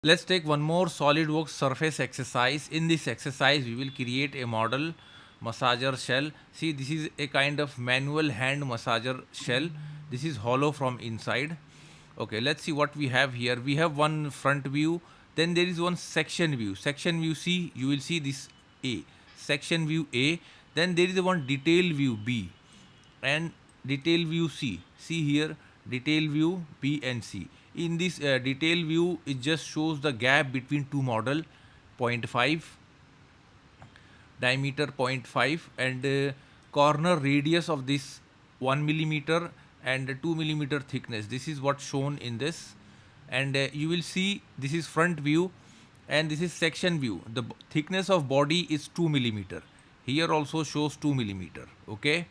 Let's take one more SolidWorks surface exercise. In this exercise, we will create a model massager shell. See, this is a kind of manual hand massager shell. This is hollow from inside. Okay, let's see what we have here. We have one front view, then there is one section view. Section view C, you will see this A. Section view A, then there is one detail view B and detail view C. See here, detail view B and C. In this detail view, it just shows the gap between two model, zero point 0.5, diameter 0 0.5, and corner radius of this 1 millimeter and 2 millimeter thickness. This is what shown in this, and you will see this is front view and this is section view. The thickness of body is 2 millimeter. Here also shows 2 millimeter. Okay,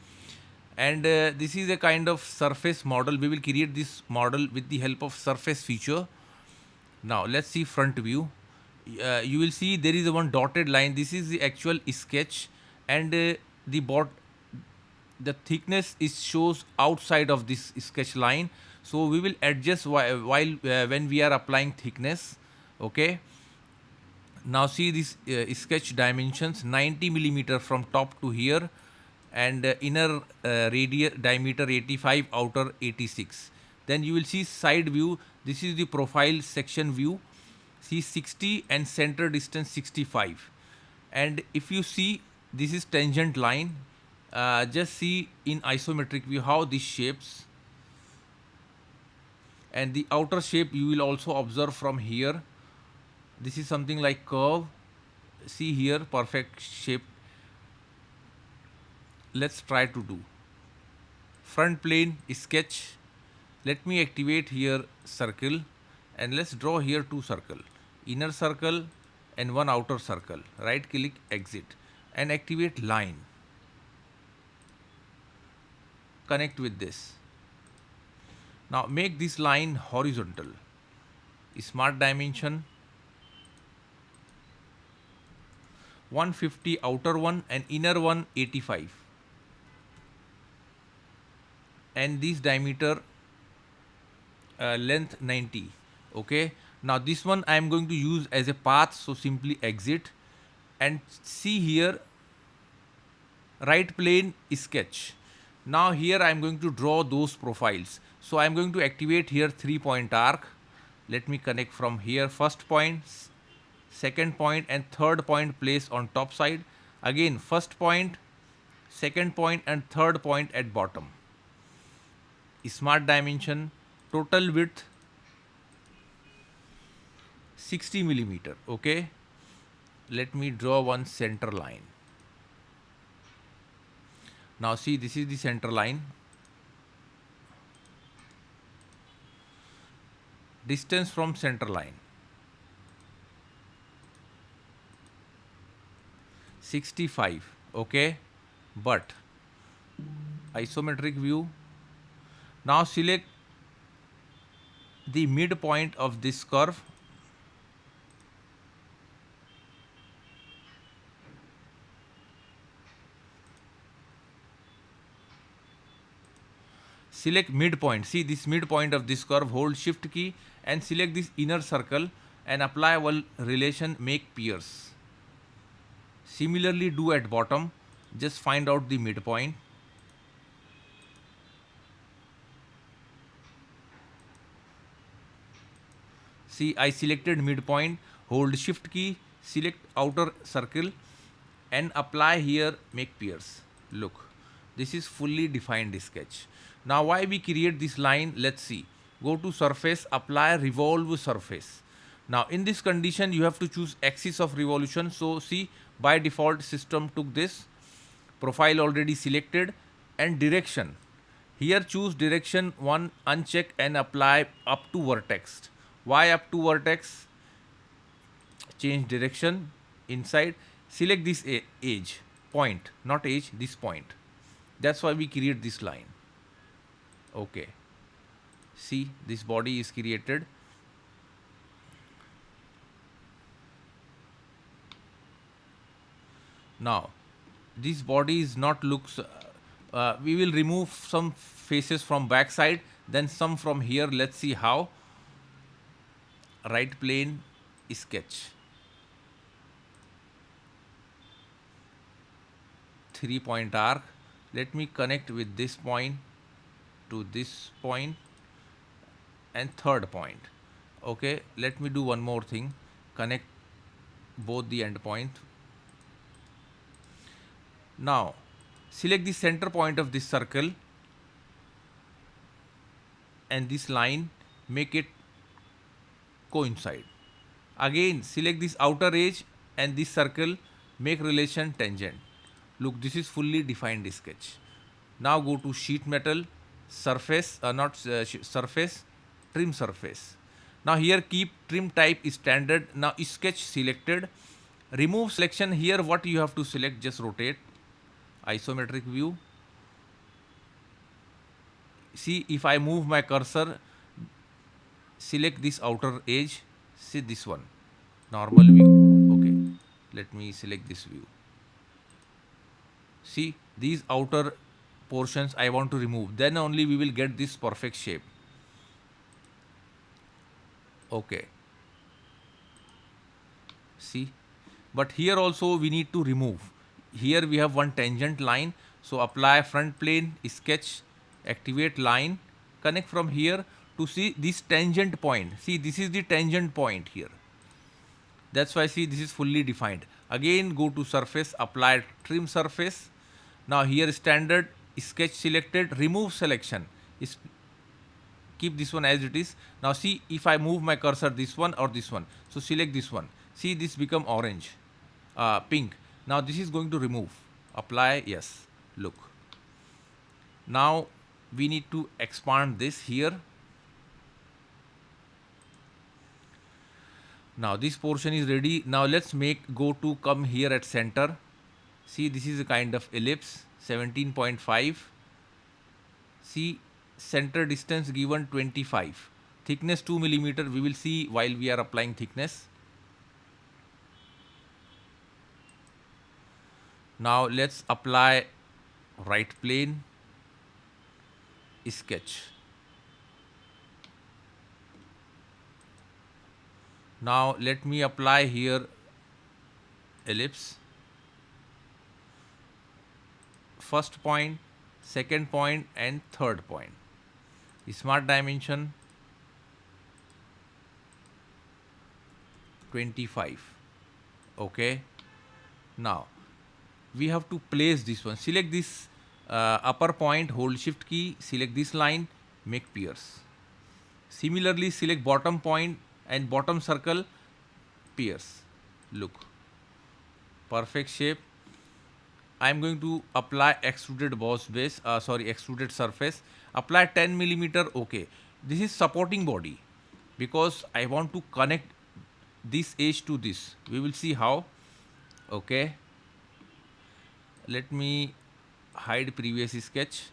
and this is a kind of surface model. We will create this model with the help of surface feature. Now let's see front view. You will see there is a one dotted line. This is the actual sketch, and the thickness is shows outside of this sketch line. So we will adjust while when we are applying thickness. Okay, now see this sketch dimensions: 90 millimeter from top to here, and inner radius diameter 85, outer 86. Then you will see side view. This is the profile section view. See 60 and center distance 65. And if you see, this is tangent line. Just see in isometric view how this shapes. And the outer shape you will also observe from here. This is something like curve. See here, perfect shape. Let's try to do front plane sketch. Let me activate here circle, and let's draw here two circle, inner circle and one outer circle. Right click, exit, and activate line. Connect with this. Now make this line horizontal. Smart dimension 150 outer one and inner one 85. And this diameter length 90. Okay, now this one I am going to use as a path, so simply exit, and see here right plane sketch. Now here I am going to draw those profiles, so I am going to activate here 3-point arc. Let me connect from here. First point, second point, and third point place on top side. Again first point, second point, and third point at bottom. Smart dimension, total width 60 millimeter. Okay, let me draw one center line. Now see, this is the center line. Distance from center line 65. Okay, but isometric view. Now select the midpoint of this curve. Select midpoint. See this midpoint of this curve. Hold shift key and select this inner circle and apply one relation, make pierce. Similarly do at bottom. Just find out the midpoint. See, I selected midpoint, hold shift key, select outer circle and apply here, make pierce. Look, this is fully defined sketch. Now why we create this line? Let's see. Go to surface, apply revolve surface. Now in this condition you have to choose axis of revolution. So see, by default system took this. Profile already selected, and direction. Here choose direction 1, uncheck and apply up to vertex. Why up to vertex? Change direction inside. Select this edge, point, not edge, this point. That's why we create this line. Okay. See, this body is created. Now, this body is not looks. We will remove some faces from back side, then some from here. Let's see how. Right plane sketch. 3-point arc. Let me connect with this point to this point and third point. Okay, let me do one more thing. Connect both the end point. Now, select the center point of this circle and this line, make it coincide. Again, select this outer edge and this circle, make relation tangent. Look, this is fully defined sketch. Now go to sheet metal, surface, surface, trim surface. Now here keep trim type standard. Now sketch selected. Remove selection. Here what you have to select, just rotate. Isometric view. See, if I move my cursor, select this outer edge, see this one, normal view. Okay, let me select this view. See, these outer portions I want to remove, then only we will get this perfect shape. Okay, see, but here also we need to remove. Here we have one tangent line, so apply front plane, sketch, activate line, connect from here to see this tangent point. See, this is the tangent point here. That's why, see, this is fully defined. Again, go to surface, apply trim surface. Now here standard, sketch selected, remove selection. Keep this one as it is. Now see, if I move my cursor, this one or this one, so select this one. See, this become orange, pink. Now this is going to remove. Apply, yes. Look. Now we need to expand this here. Now this portion is ready. Now let's come here at center. See, this is a kind of ellipse, 17.5. See, center distance given 25. Thickness 2 mm. We will see while we are applying thickness. Now let's apply right plane, sketch. Now let me apply here ellipse. First point, second point and third point. Smart dimension 25. Okay. Now we have to place this one. Select this upper point, hold shift key, select this line, make pierce. Similarly, select bottom point and bottom circle, pierce. Look, perfect shape. I am going to apply extruded boss base, extruded surface. Apply 10 mm. Okay, this is supporting body because I want to connect this edge to this. We will see how. Okay, let me hide previous sketch.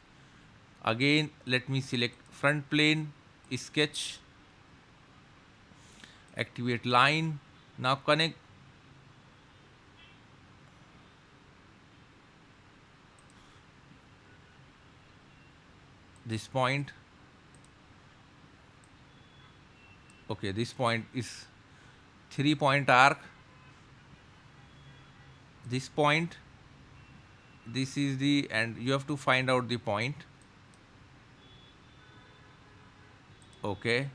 Again, let me select front plane, sketch, activate line. Now connect this point. Okay, this point is 3-point arc. This point, this is the, and you have to find out the point. Okay.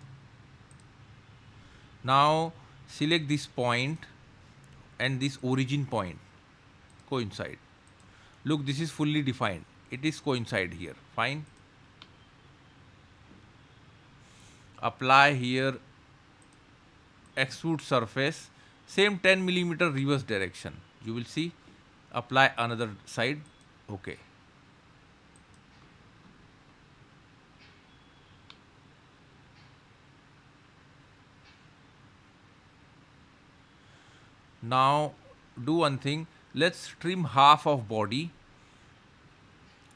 Now select this point and this origin point, coincide. Look, this is fully defined. It is coincide here. Fine. Apply here extrude surface, same 10 mm reverse direction. You will see. Apply another side. Okay. Now do one thing. Let's trim half of body.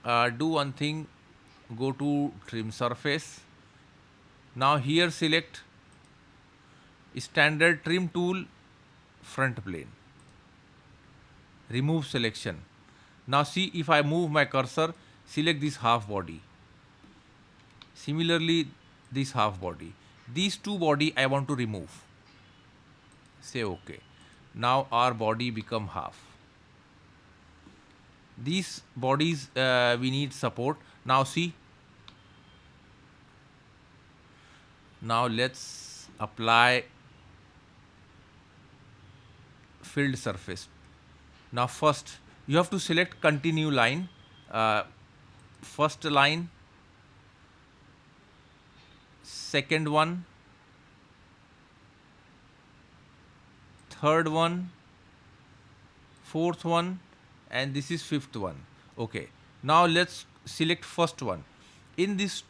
Do one thing. Go to trim surface. Now here select standard trim tool, front plane. Remove selection. Now see, if I move my cursor, select this half body. Similarly, this half body. These two body I want to remove. say okay. Now our body become half. These bodies we need support. Now see, now let's apply filled surface. Now first you have to select continue line, uh, first line, second one, third one, fourth one, and this is fifth one. Okay, now let's select first one. In this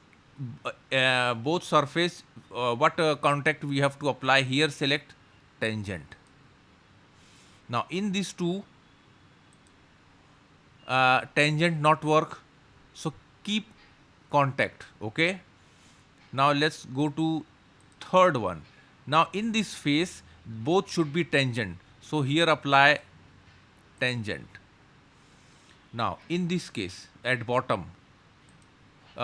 both surface, what contact we have to apply here, select tangent. Now in these two, tangent not work, so keep contact. Okay, now let's go to third one. Now in this face both should be tangent, so here apply tangent. Now in this case at bottom,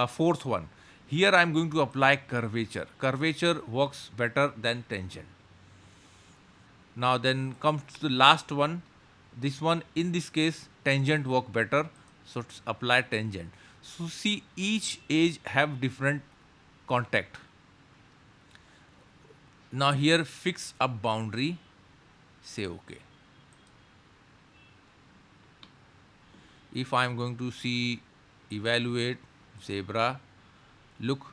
fourth one, here I am going to apply curvature. Curvature works better than tangent. Now then comes to the last one. This one, in this case tangent work better, so apply tangent. So see, each edge have different contact. Now here fix up boundary, say okay. If I am going to see evaluate zebra, look,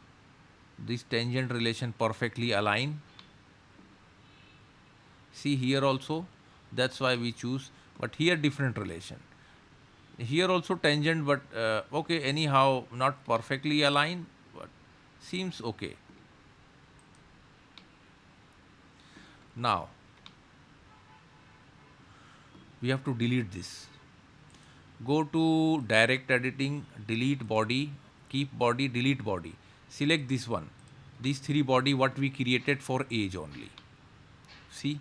this tangent relation perfectly align. See here also, that's why we choose, but here different relation. Here also tangent, but okay, anyhow not perfectly aligned, but seems okay. Now we have to delete this. Go to direct editing, delete body, keep body, delete body. Select this one. These three body what we created for edge only. See?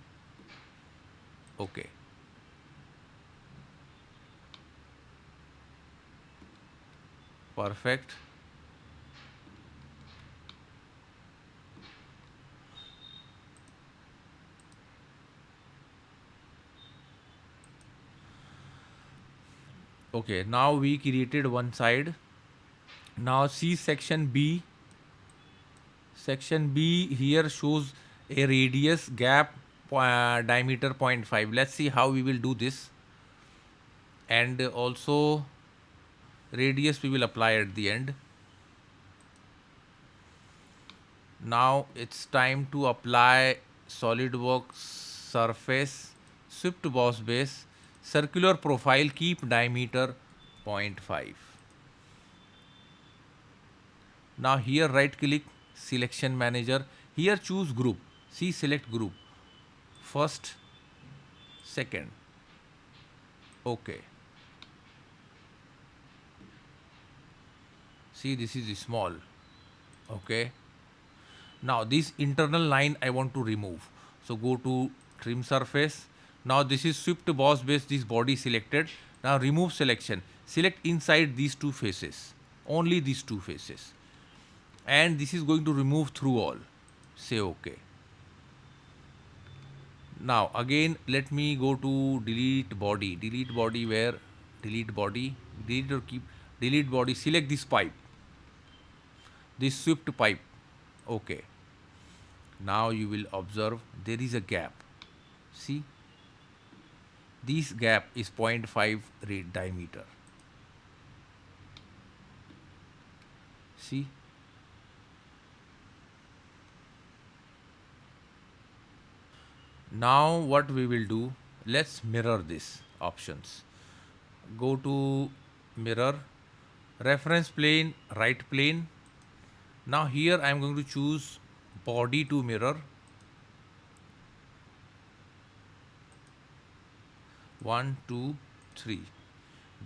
Okay. Perfect. Okay, now we created one side. Now see section B. Section B here shows a radius gap diameter 0.5. Let's see how we will do this. And also radius we will apply at the end. Now it's time to apply SolidWorks surface, swift boss base, circular profile, keep diameter 0.5. Now here right click, selection manager, here choose group. See, select group, first, second, okay. See, this is small, okay. Now this internal line I want to remove, so go to trim surface. Now this is swift boss base, this body selected. Now remove selection, select inside these two faces, only these two faces, and this is going to remove through all, say okay. Now again let me go to delete body where, delete body, delete or keep, delete body, select this pipe, this swift pipe, okay. Now you will observe there is a gap, see, this gap is 0.5 diameter, see. Now what we will do, let's mirror this options. Go to mirror, reference plane, right plane. Now here I am going to choose body to mirror. 1, 2, 3.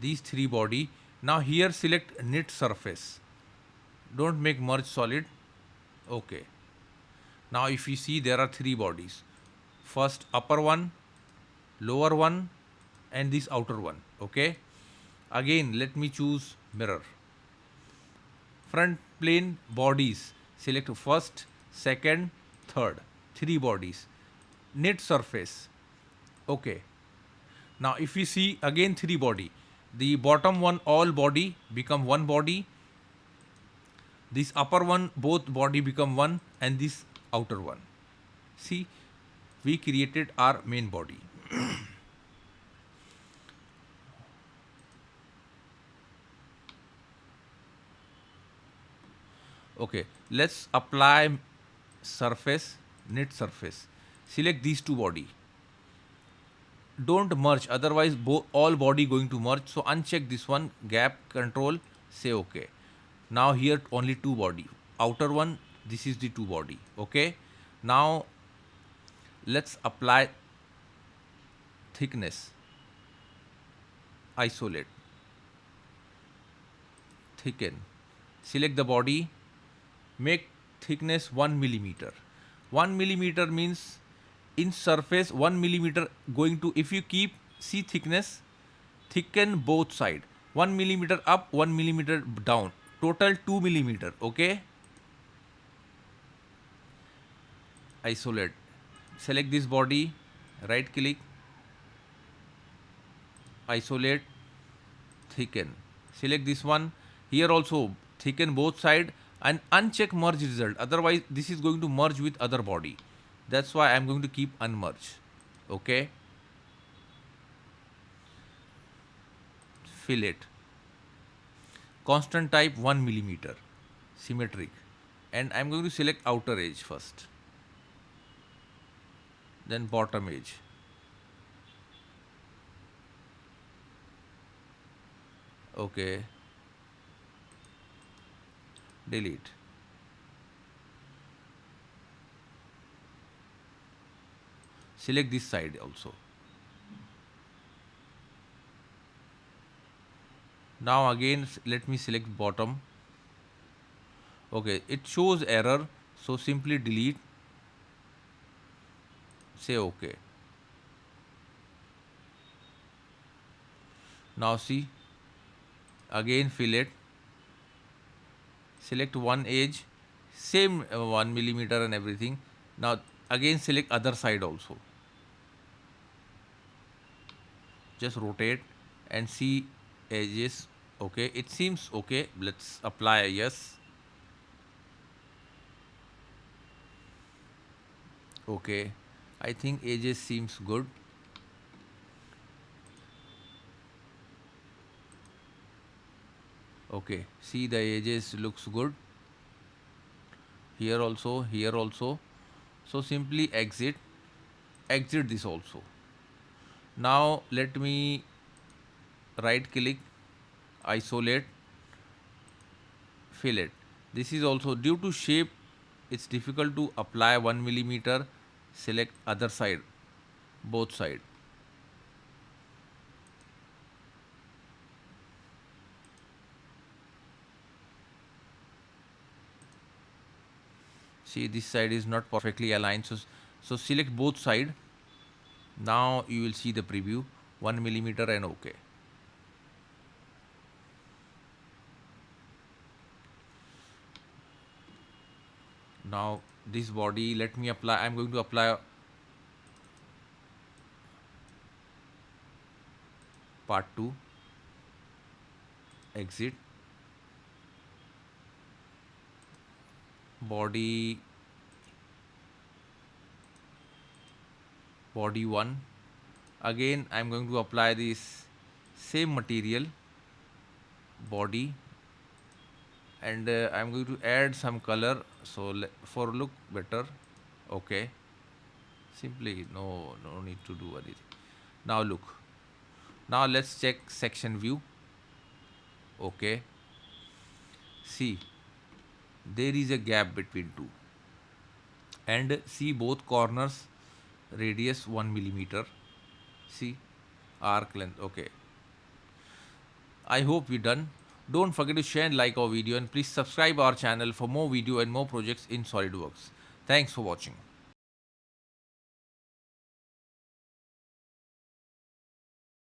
These three body. Now here select knit surface. Don't make merge solid. Okay. Now if you see there are three bodies. First upper one, lower one, and this outer one. Okay. Again let me choose mirror. Front plane bodies. Select first, second, third. Three bodies. knit surface. Okay. Now if we see again three body, the bottom one all body become one body, this upper one both body become one, and this outer one. See, we created our main body. Okay, let's apply surface, knit surface. Select these two body. Don't merge, otherwise all body going to merge. So uncheck this one, gap control, say okay. Now here only two body. Outer one, this is the two body. Okay. Now let's apply thickness. Isolate. Thicken. Select the body. Make thickness 1 millimeter. 1 millimeter means in surface 1 millimeter going to, if you keep see thickness, thicken both side. 1 millimeter up, 1 millimeter down. Total 2 millimeter. Okay. Isolate. Select this body. Right click. Isolate. Thicken. Select this one. Here also thicken both side and uncheck merge result. Otherwise this is going to merge with other body. That's why I'm going to keep unmerge. Okay. Fillet. Constant type 1 millimeter. Symmetric. And I'm going to select outer edge first. Then bottom edge. Okay. Delete. Select this side also. Now again let me select bottom. Okay, it shows error, so simply delete. Say okay. Now see, again fillet. Select one edge, same 1 millimeter and everything. Now again select other side also. Just rotate and see edges. Okay, it seems okay. Let's apply yes. Okay, I think edges seems good. Okay, see the edges looks good. Here also, here also. So simply exit this also. Now let me right click, isolate, fillet. This is also due to shape, it's difficult to apply 1 millimeter. Select other side, both side. See, this side is not perfectly aligned, so select both side. Now you will see the preview, 1 millimeter and okay. Now this body, let me apply, I'm going to apply part 2, exit, body 1. Again I'm going to apply this same material, body, and I'm going to add some color, so for look better. Okay, simply no need to do anything. Now look, now let's check section view. Okay, see, there is a gap between two, and see both corners, radius 1 millimeter. See, arc length. Okay, I hope we done. Don't forget to share and like our video, and please subscribe our channel for more video and more projects in SolidWorks. Thanks for watching.